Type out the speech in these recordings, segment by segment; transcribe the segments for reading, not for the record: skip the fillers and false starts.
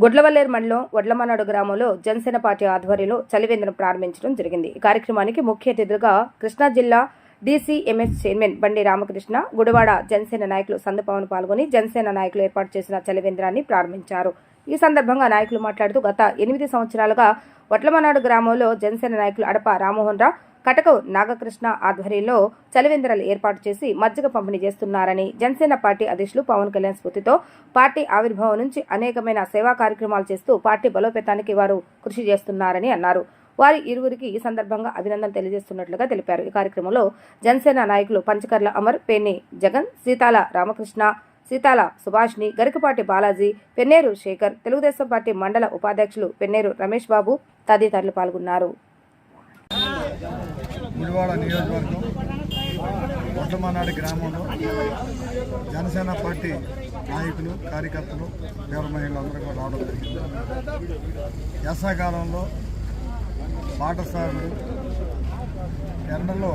గుడ్లవల్లేరు మండలం వడ్లమనాడు గ్రామంలో జనసేన పార్టీ ఆధ్వర్యంలో చలివేంద్రం ప్రారంభించడం జరిగింది. ఈ కార్యక్రమానికి ముఖ్య అతిథులుగా కృష్ణా జిల్లా DCMS చైర్మన్ బండి రామకృష్ణ, గుడివాడ జనసేన నాయకులు సందపవన్ పాల్గొని జనసేన నాయకులు ఏర్పాటు చేసిన చలివేంద్రాన్ని ప్రారంభించారు. ఈ సందర్భంగా నాయకులు మాట్లాడుతూ గత 8 సంవత్సరాలుగా వడ్లమనాడు గ్రామంలో జనసేన నాయకులు అడప రామ్మోహన్ రావు, కటకం నాగకృష్ణ ఆధ్వర్యంలో చలివేంద్రాలు ఏర్పాటు చేసి మజ్జిగ పంపిణీ చేస్తున్నారని, జనసేన పార్టీ అధ్యక్షులు పవన్ కళ్యాణ్ స్ఫూర్తితో పార్టీ ఆవిర్భావం నుంచి అనేకమైన సేవా కార్యక్రమాలు చేస్తూ పార్టీ బలోపేతానికి వారు కృషి చేస్తున్నారని అన్నారు. వారి ఇరువురికి ఈ సందర్భంగా అభినందనలు తెలియజేస్తున్నట్లుగా తెలిపారు. ఈ కార్యక్రమంలో జనసేన నాయకులు పంచకర్ల అమర్, పేర్ని జగన్, సీతాల రామకృష్ణ, సీతాల సుభాష్ని, గరికపాటి బాలాజీ, పెన్నేరు శేఖర్, తెలుగుదేశం పార్టీ మండల ఉపాధ్యక్షులు పెన్నేరు రమేష్ బాబు తదితరులు పాల్గొన్నారు. గుడివాడ నియోజకవర్గం వడ్లమనాడు గ్రామంలో జనసేన పార్టీ నాయకులు, కార్యకర్తలు, పేద మహిళలు అందరూ కూడా రావడం జరిగింది. వేసవికాలంలో పాఠశాలలు ఎండల్లో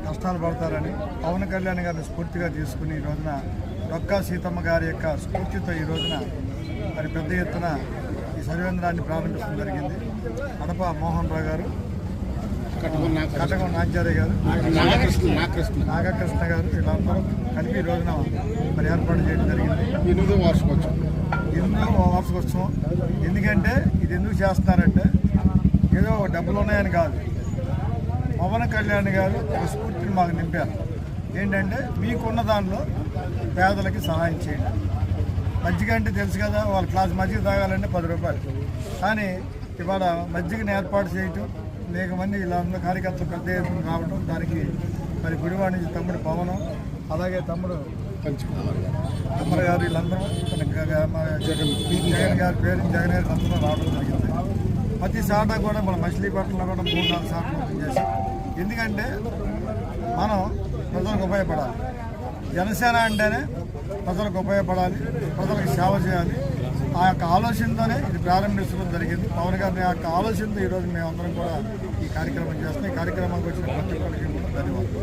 కష్టాలు పడతారని పవన్ కళ్యాణ్ గారిని స్ఫూర్తిగా తీసుకుని ఈ రోజున డొక్కా సీతమ్మ గారి యొక్క స్ఫూర్తితో ఈ రోజున మరి పెద్ద ఎత్తున ఈ చలివేంద్రాన్ని ప్రారంభించడం జరిగింది. అడప మోహన్ రావు గారు, కటకం నాచార్య గారు, నాగకృష్ణ గారు వీళ్ళందరూ కలిపి ఈ రోజున మరి ఏర్పాటు చేయడం జరిగింది. 8వ వార్షికోత్సవం. ఎందుకంటే ఇది ఎందుకు చేస్తున్నారంటే ఏదో డబ్బులు ఉన్నాయని కాదు, పవన్ కళ్యాణ్ గారు ఒక స్ఫూర్తిని మాకు నింపారు. ఏంటంటే మీకున్న దానిలో పేదలకి సహాయం చేయండి. మజ్జిగ అంటే తెలుసు కదా, వాళ్ళ క్లాస్ మజ్జిగ తాగాలంటే 10 రూపాయలు. కానీ ఇవాళ మజ్జిగని ఏర్పాటు చేయటం, అనేక మంది వీళ్ళందరూ కార్యకర్తలు పెద్ద ఎత్తున రావడం, దానికి మరి గుడివాడ నుంచి తమ్ముడు పవనం, అలాగే తమ్ముడు అమర్ గారు, వీళ్ళందరూ జగన్ గారి పేరు జగన్ గారికి అందరూ రావడం జరిగింది. ప్రతి సాట కూడా మన మచిలీపట్నంలో కూడా 3-4 సార్లు ఓపెన్ చేశాం. ఎందుకంటే మనం ప్రజలకు ఉపయోగపడాలి. జనసేన అంటేనే ప్రజలకు ఉపయోగపడాలి, ప్రజలకు సేవ చేయాలి. ఆ యొక్క ఆలోచనతోనే ఇది ప్రారంభించడం జరిగింది. పవన్ గారిని ఆ యొక్క ఆలోచనతో ఈరోజు మేమందరం కూడా ఈ కార్యక్రమం చేస్తాం. ఈ కార్యక్రమానికి వచ్చిన ప్రతి ఒక్కరికి ధన్యవాదాలు.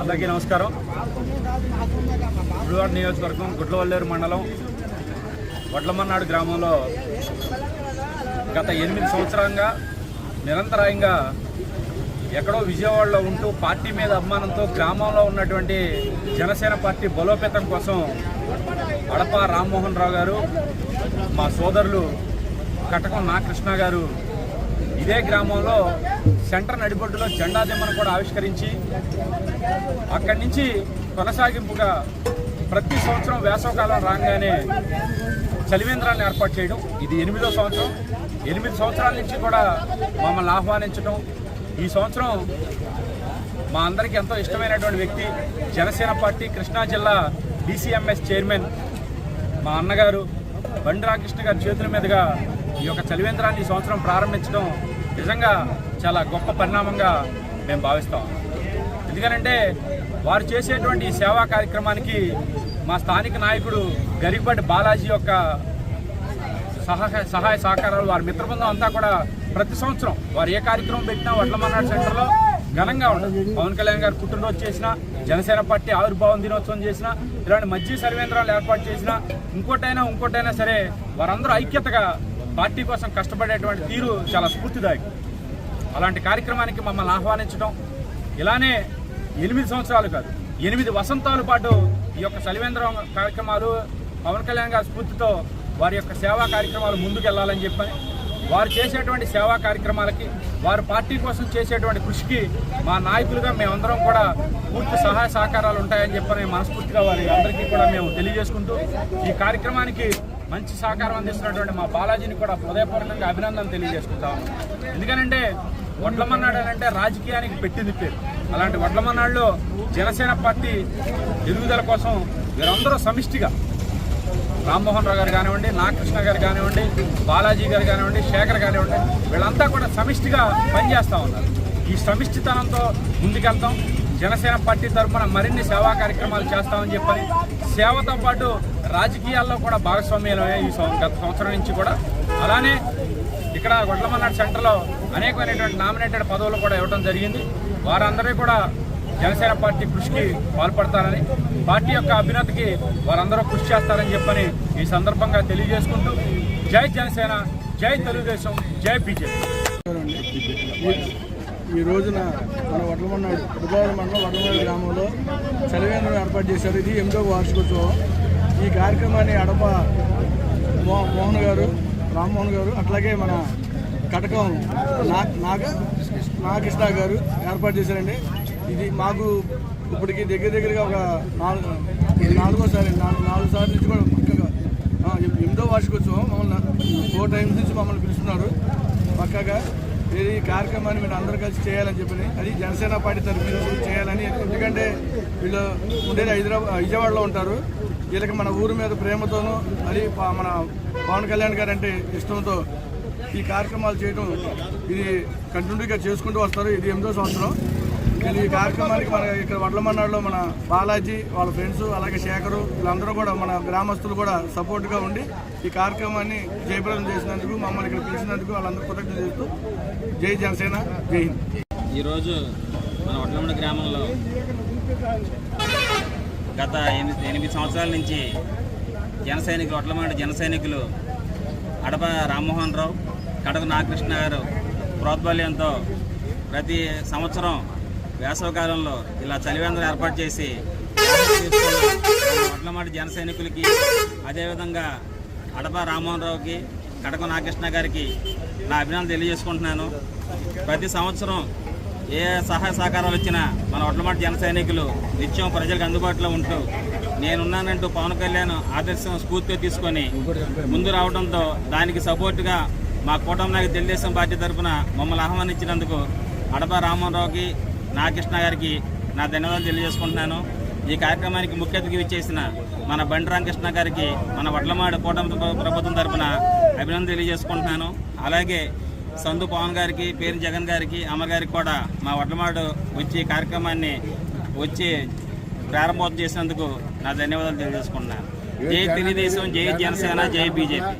అందరికీ నమస్కారం. గుడివాడ నియోజకవర్గం గుడ్లవల్లేరు మండలం వడ్లమన్నాడు గ్రామంలో గత 8 సంవత్సరాలుగా నిరంతరాయంగా ఎక్కడో విజయవాడలో ఉంటూ పార్టీ మీద అభిమానంతో గ్రామంలో ఉన్నటువంటి జనసేన పార్టీ బలోపేతం కోసం అడప రామ్మోహన్ రావు గారు, మా సోదరులు కటకం నాగకృష్ణ గారు ఇదే గ్రామంలో సెంటర్ నడిబొడ్డులో జెండా దిమ్మను కూడా ఆవిష్కరించి అక్కడి నుంచి కొనసాగింపుగా ప్రతి సంవత్సరం వేసవకాలం రాగానే చలివేంద్రాన్ని ఏర్పాటు చేయడం. ఇది 8వ సంవత్సరం. 8 సంవత్సరాల నుంచి కూడా మమ్మల్ని ఆహ్వానించడం. ఈ సంవత్సరం మా అందరికీ ఎంతో ఇష్టమైనటువంటి వ్యక్తి, జనసేన పార్టీ కృష్ణా జిల్లా DCMS చైర్మన్ మా అన్నగారు బండి రామకృష్ణ గారి చేతుల మీదుగా ఈ యొక్క చలివేంద్రాన్ని ఈ సంవత్సరం ప్రారంభించడం నిజంగా చాలా గొప్ప పరిణామంగా మేము భావిస్తాం. ఎందుకనంటే వారు చేసేటువంటి ఈ సేవా కార్యక్రమానికి మా స్థానిక నాయకుడు గరికపాటి బాలాజీ యొక్క సహాయ సహకారాలు, వారి మిత్రబృందం అంతా కూడా ప్రతి సంవత్సరం వారు ఏ కార్యక్రమం పెట్టినా వడ్లమన్నాడు సెంటర్లో ఘనంగా ఉంటుంది. పవన్ కళ్యాణ్ గారు పుట్టినరోజు చేసినా, జనసేన పార్టీ ఆవిర్భావం దినోత్సవం చేసినా, ఇలాంటి మజ్జిగ చలివేంద్రాలు ఏర్పాటు చేసినా, ఇంకోటైనా సరే వారందరూ ఐక్యతగా పార్టీ కోసం కష్టపడేటువంటి తీరు చాలా స్ఫూర్తిదాయకం. అలాంటి కార్యక్రమానికి మమ్మల్ని ఆహ్వానించడం, ఇలానే 8 సంవత్సరాలు కాదు 8 వసంతాల పాటు ఈ యొక్క చలివేంద్రం కార్యక్రమాలు పవన్ కళ్యాణ్ గారి స్ఫూర్తితో వారి యొక్క సేవా కార్యక్రమాలు ముందుకెళ్లాలని చెప్పని, వారు చేసేటువంటి సేవా కార్యక్రమాలకి, వారు పార్టీ కోసం చేసేటువంటి కృషికి మా నాయకులుగా మేమందరం కూడా పూర్తి సహాయ సహకారాలు ఉంటాయని చెప్పని మనస్ఫూర్తిగా వారి అందరికీ కూడా మేము తెలియజేసుకుంటూ, ఈ కార్యక్రమానికి మంచి సహకారం అందిస్తున్నటువంటి మా బాలాజీని కూడా హృదయపూర్వకంగా అభినందనలు తెలియజేసుకుంటాము. ఎందుకనంటే వడ్లమన్నాడు అంటే రాజకీయానికి పెట్టింది పేరు. అలాంటి వడ్లమన్నాడులో జనసేన పార్టీ ఎదుగుదల కోసం వీరందరూ సమిష్టిగా, రామ్మోహన్ రావు గారు కానివ్వండి, నాగకృష్ణ గారు కానివ్వండి, బాలాజీ గారు కానివ్వండి, శేఖర్ కానివ్వండి, వీళ్ళంతా కూడా సమిష్టిగా పనిచేస్తూ ఉన్నారు. ఈ సమిష్టితనంతో ముందుకెళ్తాం. జనసేన పార్టీ తరఫున మరిన్ని సేవా కార్యక్రమాలు చేస్తామని చెప్పని, సేవతో పాటు రాజకీయాల్లో కూడా భాగస్వామ్యమే ఈ గత సంవత్సరం నుంచి కూడా. అలానే ఇక్కడ వడ్లమన్నాడు సెంటర్లో అనేకమైనటువంటి నామినేటెడ్ పదవులు కూడా ఇవ్వడం జరిగింది. వారందరూ కూడా జనసేన పార్టీ కృషికి పాల్పడతారని, పార్టీ యొక్క అభ్యున్నతికి వారందరూ కృషి చేస్తారని చెప్పని ఈ సందర్భంగా తెలియజేసుకుంటూ జై జనసేన, జై తెలుగుదేశం, జై బీజేపీ. ఈ రోజున మన వడ్లమన్నాడు బుధవారం మండలం వడ్లమన్నాడు గ్రామంలో చలివేంద్రం ఏర్పాటు చేశారు. ఇది 8వ వార్షికోత్సవం. ఈ కార్యక్రమాన్ని అడప మోహన్ గారు, రామ్మోహన్ గారు, అట్లాగే మన కటకం నాగకృష్ణ గారు ఏర్పాటు చేశారండి. ఇది మాకు ఇప్పటికి దగ్గరగా ఒక 4 సార్లు నుంచి కూడా పక్కగా 8వ వార్షికోత్సవం మమ్మల్ని 4 టైమ్స్ నుంచి మమ్మల్ని పిలుస్తున్నారు. పక్కగా ఈ కార్యక్రమాన్ని మీరు అందరూ కలిసి చేయాలని చెప్పని, అది జనసేన పార్టీ తరఫున చేయాలని. ఎందుకంటే వీళ్ళు ఉండేది విజయవాడలో ఉంటారు. వీళ్ళకి మన ఊరి మీద ప్రేమతోనూ, అది మన పవన్ కళ్యాణ్ గారు అంటే ఇష్టంతో ఈ కార్యక్రమాలు చేయడం, ఇది కంటిన్యూగా చేసుకుంటూ వస్తారు. ఇది 8వ సంవత్సరం. ఈ కార్యక్రమానికి మన ఇక్కడ వడ్లమన్నాడులో మన బాలాజీ వాళ్ళ ఫ్రెండ్స్, అలాగే శేఖరు, వీళ్ళందరూ కూడా మన గ్రామస్తులు కూడా సపోర్ట్గా ఉండి ఈ కార్యక్రమాన్ని జయప్రదం చేసినందుకు, మమ్మల్ని ఇక్కడ పిలిచినందుకు వాళ్ళందరూ కృతజ్ఞతలు చేస్తూ జై జనసేన, జై హింద్. ఈరోజు మన వడ్లమన్నాడు గ్రామంలో గత 8 సంవత్సరాల నుంచి వడ్లమన్నాడు జన సైనికులు అడప రామ్మోహన్ రావు, కడక నాగకృష్ణ గారు ప్రోద్బల్యంతో ప్రతి సంవత్సరం వేసవకాలంలో ఇలా చలివేంద్రం ఏర్పాటు చేసి వడ్లమన్నాడు జన సైనికులకి, అదేవిధంగా అడప రామ్మోహన్ రావుకి, కడక నాగకృష్ణ గారికి నా అభినందనలు తెలియజేసుకుంటున్నాను. ప్రతి సంవత్సరం ఏ సహాయ సహకారాలు వచ్చినా మన వడ్లమన్నాడు జన సైనికులు నిత్యం ప్రజలకు అందుబాటులో ఉంటూ, నేనున్నానంటూ పవన్ కళ్యాణ్ ఆదర్శం స్ఫూర్తిగా తీసుకొని ముందు రావడంతో దానికి సపోర్టుగా మా కూటమి నాయకులు తెలుగుదేశం పార్టీ తరఫున మమ్మల్ని ఆహ్వానించినందుకు అడప రామ్మోహన్ రావుకి, నాగకృష్ణ గారికి నా ధన్యవాదాలు తెలియజేసుకుంటున్నాను. ఈ కార్యక్రమానికి ముఖ్య అతిథిగా ఇచ్చేసిన మన బండి రామకృష్ణ గారికి మన వడ్లమన్నాడు కూటమి ప్రభుత్వం తరఫున అభినందనలు తెలియజేసుకుంటున్నాను. అలాగే సందు పవన్ గారికి, పేరు జగన్ గారికి, అమర్ గారికి కూడా మా వడ్లమన్నాడు వచ్చి కార్యక్రమాన్ని ప్రారంభోత్సవం చేసినందుకు నా ధన్యవాదాలు తెలియజేసుకుంటున్నాను. జై తెలుగుదేశం, జై జనసేన, జై బీజేపీ.